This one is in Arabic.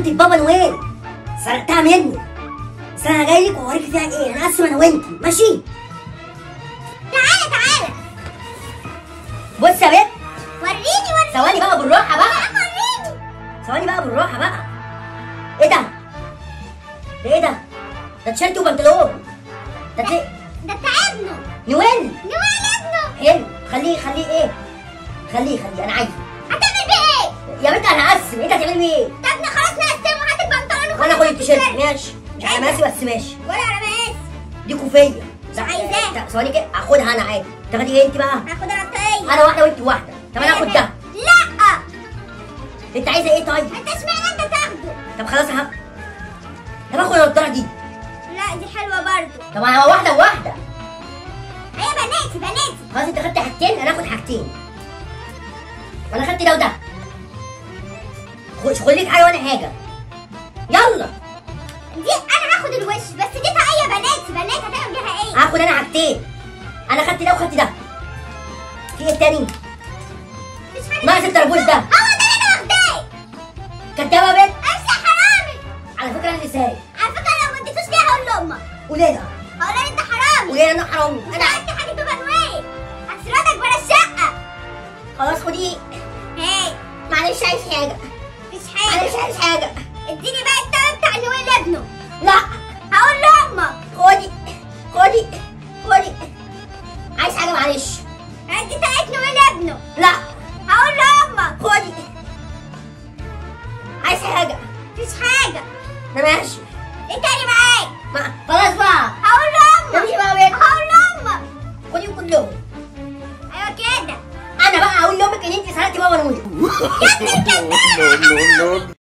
شنطة بابا نويل سرقتها منه، بس انا جاي لك واوريكي فيها ايه. انا هقسم انا وانتي ماشي؟ تعالى تعالى بص يا بنت، وريني ثواني بقى بالراحة بقى، وريني. ثواني بقى بالراحة بقى. ايه ده؟ ده ايه ده؟ ده تيشيرت وبنطلون. ده ده بتاع ابنه نويل. نويل ابنه. حلو، خليه ايه؟ خليه انا عايزه. هتعمل بيه ايه؟ يا بنت انا هقسم، انت هتعملي بيه ايه؟ طب خلاص نقسمه، هات البنطلون وانا اخد التيشيرت ماشي، مش على مقاسي بس ماشي. ولا على مقاسي. دي كوفية مش عايزاها. ثواني كده هاخدها انا عادي. تاخدي ايه انت بقى؟ هاخد انا الطاقية. انا واحدة وانت واحدة. طب انا هاخد ده. لا انت عايزة ايه طيب؟ انت اشمعنى انت تاخده؟ طب خلاص طب اخد النضارة دي. لا دي حلوة برضه. طب انا واحدة وواحدة. هي بناتي. خلاص انت خدت حاجتين، انا هاخد حاجتين. وانا خدت ده وده. خد لك حاجة وانا حاجة. يلا. دي انا هاخد الوش، بس دي طاقية بنات هتعمل بيها ايه؟ هاخد انا حاجتين. انا خدت ده وخدت ده. في ايه التاني؟ مفيش حاجة. ناقص الطربوش ده. هو ده اللي انا واخداه. كدابة يا بنت. امسح حرامي. على فكرة انا اللي سايق. على فكرة لو ما اديتوش ليها هقول لامك. قولي لها. هقول لها انت حرامي. قولي لها انا حرامي. انا عندي حاجة بابا نويل. هسردك برا الشقة. خلاص خدي. هاي معلش عايز حاجة. مفيش حاجة. معلش عايز حاجة. اديني بقى التمن بتاع نويل ابنه. لا. هقول لامك. خدي. عايز حاجة معلش. ادي طاقية نويل ابنه. لا. هقول لامك. خدي. عايز حاجة. مفيش حاجة. انا ماشي. ايه تاني معاك؟ خلاص بقى. هقول لامك. مفيش بقى بنت. هقول لامك. خديهم كلهم. ايوه كده. انا بقى هقول لامك ان انت سرقتي بابا نويل. يا ابني الكذاب.